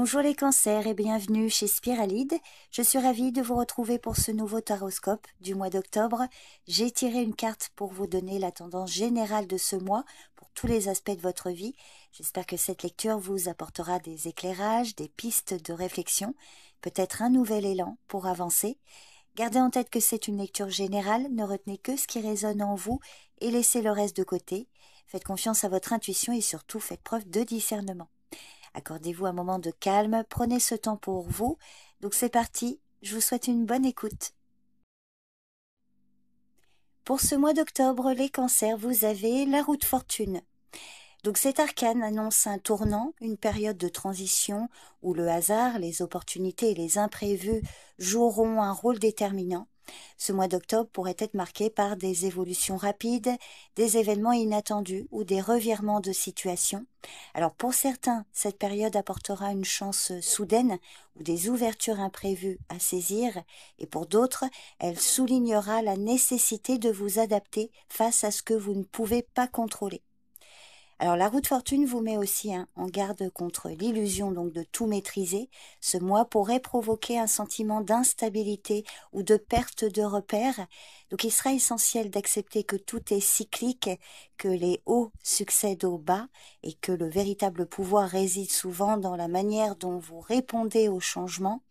Bonjour les cancers et bienvenue chez Spiralide. Je suis ravie de vous retrouver pour ce nouveau taroscope du mois d'octobre. J'ai tiré une carte pour vous donner la tendance générale de ce mois pour tous les aspects de votre vie. J'espère que cette lecture vous apportera des éclairages, des pistes de réflexion, peut-être un nouvel élan pour avancer. Gardez en tête que c'est une lecture générale, ne retenez que ce qui résonne en vous et laissez le reste de côté. Faites confiance à votre intuition et surtout faites preuve de discernement. Accordez-vous un moment de calme, prenez ce temps pour vous. Donc c'est parti, je vous souhaite une bonne écoute. Pour ce mois d'octobre, les cancers, vous avez la roue de fortune. Donc cet arcane annonce un tournant, une période de transition où le hasard, les opportunités et les imprévus joueront un rôle déterminant. Ce mois d'octobre pourrait être marqué par des évolutions rapides, des événements inattendus ou des revirements de situation. Alors pour certains, cette période apportera une chance soudaine ou des ouvertures imprévues à saisir, et pour d'autres, elle soulignera la nécessité de vous adapter face à ce que vous ne pouvez pas contrôler. Alors la roue de fortune vous met aussi en garde contre l'illusion donc de tout maîtriser. Ce mois pourrait provoquer un sentiment d'instabilité ou de perte de repères. Donc il sera essentiel d'accepter que tout est cyclique, que les hauts succèdent aux bas et que le véritable pouvoir réside souvent dans la manière dont vous répondez aux changements.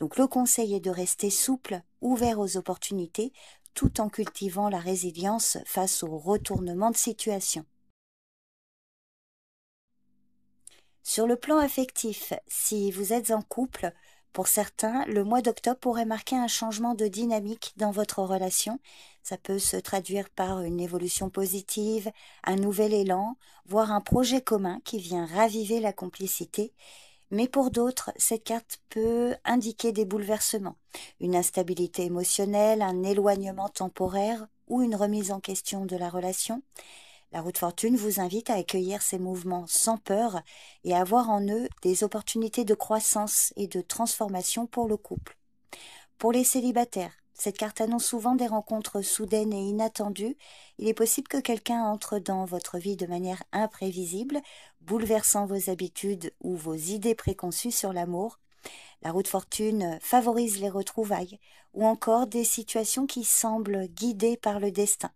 Donc le conseil est de rester souple, ouvert aux opportunités, tout en cultivant la résilience face au retournement de situation. Sur le plan affectif, si vous êtes en couple, pour certains, le mois d'octobre pourrait marquer un changement de dynamique dans votre relation. Ça peut se traduire par une évolution positive, un nouvel élan, voire un projet commun qui vient raviver la complicité. Mais pour d'autres, cette carte peut indiquer des bouleversements, une instabilité émotionnelle, un éloignement temporaire ou une remise en question de la relation. La roue de fortune vous invite à accueillir ces mouvements sans peur et à voir en eux des opportunités de croissance et de transformation pour le couple. Pour les célibataires, cette carte annonce souvent des rencontres soudaines et inattendues. Il est possible que quelqu'un entre dans votre vie de manière imprévisible, bouleversant vos habitudes ou vos idées préconçues sur l'amour. La roue de fortune favorise les retrouvailles ou encore des situations qui semblent guidées par le destin.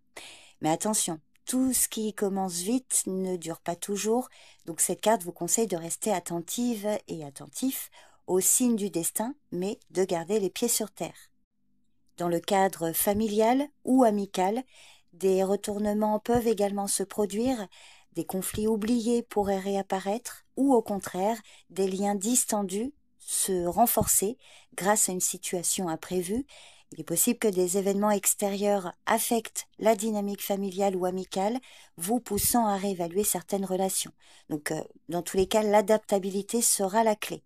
Mais attention, tout ce qui commence vite ne dure pas toujours, donc cette carte vous conseille de rester attentive et attentif aux signes du destin, mais de garder les pieds sur terre. Dans le cadre familial ou amical, des retournements peuvent également se produire, des conflits oubliés pourraient réapparaître, ou au contraire, des liens distendus se renforcer grâce à une situation imprévue. Il est possible que des événements extérieurs affectent la dynamique familiale ou amicale, vous poussant à réévaluer certaines relations. Donc, dans tous les cas, l'adaptabilité sera la clé.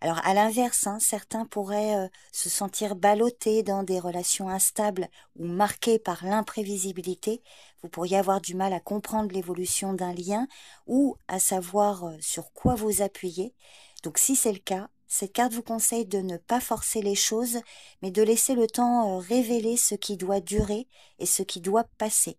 Alors, à l'inverse, certains pourraient se sentir ballottés dans des relations instables ou marquées par l'imprévisibilité. Vous pourriez avoir du mal à comprendre l'évolution d'un lien ou à savoir sur quoi vous appuyer. Donc, si c'est le cas, cette carte vous conseille de ne pas forcer les choses, mais de laisser le temps révéler ce qui doit durer et ce qui doit passer.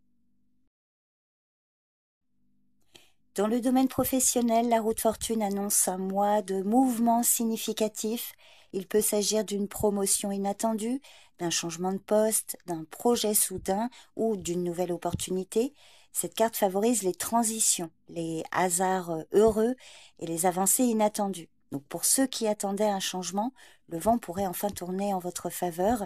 Dans le domaine professionnel, la roue de fortune annonce un mois de mouvements significatifs. Il peut s'agir d'une promotion inattendue, d'un changement de poste, d'un projet soudain ou d'une nouvelle opportunité. Cette carte favorise les transitions, les hasards heureux et les avancées inattendues. Donc pour ceux qui attendaient un changement, le vent pourrait enfin tourner en votre faveur.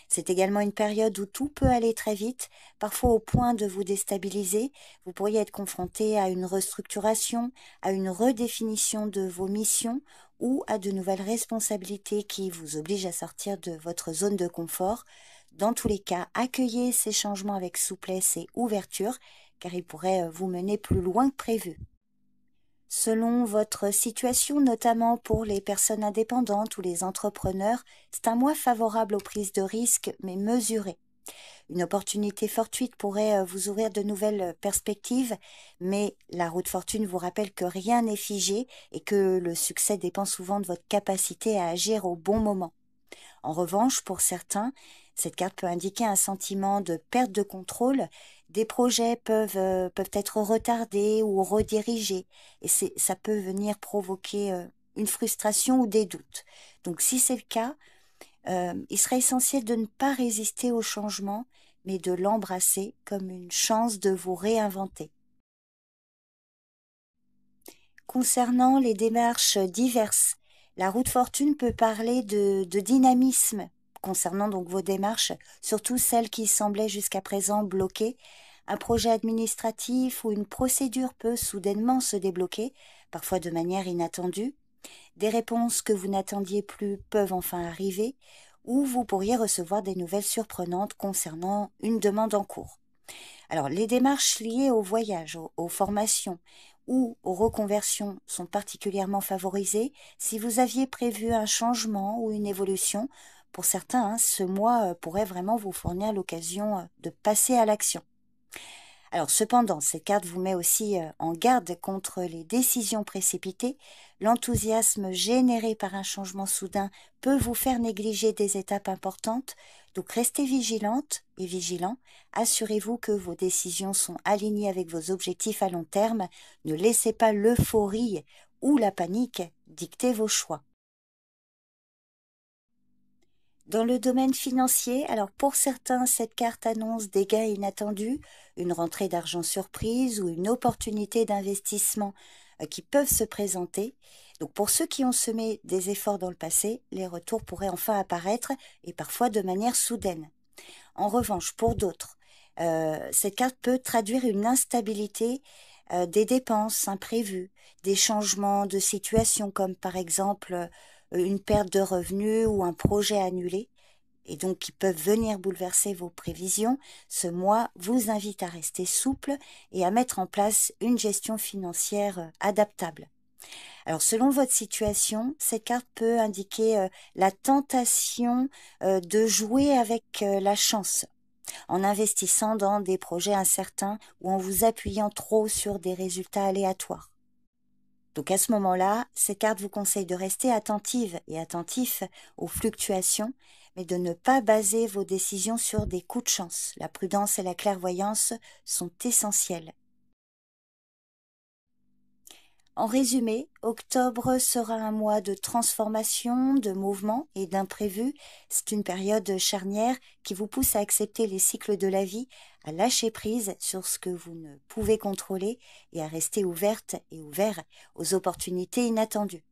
C'est également une période où tout peut aller très vite, parfois au point de vous déstabiliser. Vous pourriez être confronté à une restructuration, à une redéfinition de vos missions ou à de nouvelles responsabilités qui vous obligent à sortir de votre zone de confort. Dans tous les cas, accueillez ces changements avec souplesse et ouverture, car ils pourraient vous mener plus loin que prévu. Selon votre situation, notamment pour les personnes indépendantes ou les entrepreneurs, c'est un mois favorable aux prises de risques, mais mesurées. Une opportunité fortuite pourrait vous ouvrir de nouvelles perspectives, mais la roue de fortune vous rappelle que rien n'est figé et que le succès dépend souvent de votre capacité à agir au bon moment. En revanche, pour certains, cette carte peut indiquer un sentiment de perte de contrôle. Des projets peuvent être retardés ou redirigés et ça peut venir provoquer une frustration ou des doutes. Donc si c'est le cas, il serait essentiel de ne pas résister au changement, mais de l'embrasser comme une chance de vous réinventer. Concernant les démarches diverses, la roue de fortune peut parler de dynamisme concernant donc vos démarches, surtout celles qui semblaient jusqu'à présent bloquées. Un projet administratif ou une procédure peut soudainement se débloquer, parfois de manière inattendue. Des réponses que vous n'attendiez plus peuvent enfin arriver, ou vous pourriez recevoir des nouvelles surprenantes concernant une demande en cours. Alors, les démarches liées au voyage, aux formations ou aux reconversions sont particulièrement favorisées. Si vous aviez prévu un changement ou une évolution, pour certains, ce mois pourrait vraiment vous fournir l'occasion de passer à l'action. Alors cependant, cette carte vous met aussi en garde contre les décisions précipitées. L'enthousiasme généré par un changement soudain peut vous faire négliger des étapes importantes. Donc restez vigilante et vigilant. Assurez-vous que vos décisions sont alignées avec vos objectifs à long terme. Ne laissez pas l'euphorie ou la panique dicter vos choix. Dans le domaine financier, alors pour certains, cette carte annonce des gains inattendus, une rentrée d'argent surprise ou une opportunité d'investissement qui peuvent se présenter. Donc pour ceux qui ont semé des efforts dans le passé, les retours pourraient enfin apparaître et parfois de manière soudaine. En revanche, pour d'autres, cette carte peut traduire une instabilité, des dépenses imprévues, des changements de situation comme par exemple une perte de revenus ou un projet annulé, et donc qui peuvent venir bouleverser vos prévisions. Ce mois vous invite à rester souple et à mettre en place une gestion financière adaptable. Alors selon votre situation, cette carte peut indiquer la tentation de jouer avec la chance, en investissant dans des projets incertains ou en vous appuyant trop sur des résultats aléatoires. Donc à ce moment-là, ces cartes vous conseillent de rester attentive et attentif aux fluctuations, mais de ne pas baser vos décisions sur des coups de chance. La prudence et la clairvoyance sont essentielles. En résumé, octobre sera un mois de transformation, de mouvement et d'imprévu. C'est une période charnière qui vous pousse à accepter les cycles de la vie, à lâcher prise sur ce que vous ne pouvez contrôler et à rester ouverte et ouvert aux opportunités inattendues.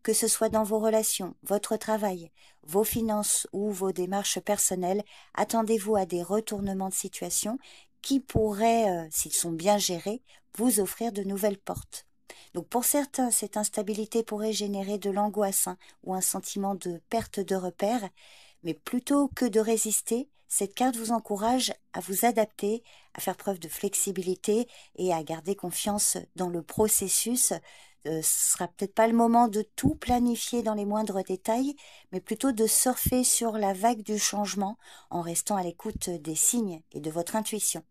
Que ce soit dans vos relations, votre travail, vos finances ou vos démarches personnelles, attendez-vous à des retournements de situation qui pourraient, s'ils sont bien gérés, vous offrir de nouvelles portes. Donc pour certains, cette instabilité pourrait générer de l'angoisse ou un sentiment de perte de repère, mais plutôt que de résister, cette carte vous encourage à vous adapter, à faire preuve de flexibilité et à garder confiance dans le processus. Ce sera peut-être pas le moment de tout planifier dans les moindres détails, mais plutôt de surfer sur la vague du changement en restant à l'écoute des signes et de votre intuition.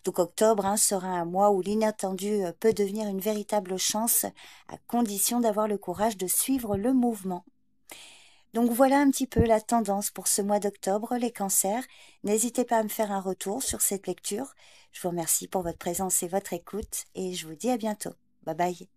Donc octobre sera un mois où l'inattendu peut devenir une véritable chance, à condition d'avoir le courage de suivre le mouvement. Donc voilà un petit peu la tendance pour ce mois d'octobre, les cancers. N'hésitez pas à me faire un retour sur cette lecture. Je vous remercie pour votre présence et votre écoute et je vous dis à bientôt. Bye bye.